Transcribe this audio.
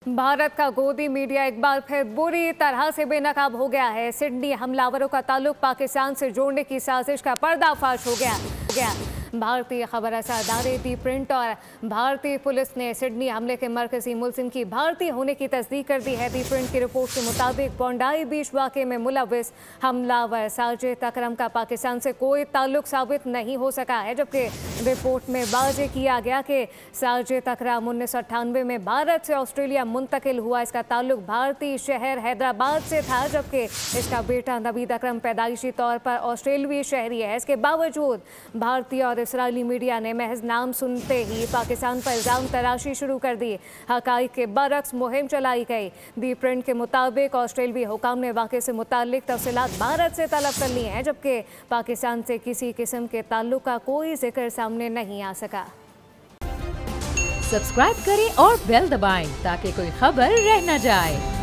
भारत का गोदी मीडिया एक बार फिर बुरी तरह से बेनकाब हो गया है। सिडनी हमलावरों का ताल्लुक पाकिस्तान से जोड़ने की साजिश का पर्दाफाश हो गया। भारतीय खबर अदारे दी प्रिंट और भारतीय पुलिस ने सिडनी हमले के मरकजी मुलजिम की भारतीय होने की तस्दीक कर दी है। दी प्रिंट की रिपोर्ट के मुताबिक बोंडाई बीच वाक़े में मुलविस हमलावर साजिद अकरम का पाकिस्तान से कोई ताल्लुक साबित नहीं हो सका है, जबकि रिपोर्ट में वाज़ेह किया गया कि साजिद अकरम 1998 में भारत से ऑस्ट्रेलिया मुंतकिल हुआ। इसका ताल्लुक भारतीय शहर हैदराबाद से था, जबकि इसका बेटा नवीद अकरम पैदाइशी तौर पर ऑस्ट्रेलवी शहरी है। इसके बावजूद भारतीय और इसराइली मीडिया ने महज नाम सुनते ही पाकिस्तान पर इल्ज़ाम तराशी शुरू कर दी। हक़ाइक़ के बरक्स मुहिम चलाई गई। दी प्रिंट के मुताबिक ऑस्ट्रेलवी हुकाम ने वाक़े से मुताल्लिक तफसीलात भारत से तलब कर ली हैं, जबकि पाकिस्तान से किसी किस्म के ताल्लुक का कोई जिक्र सामने नहीं आ सका। सब्सक्राइब करें और बेल दबाएं ताकि कोई खबर रह न जाए।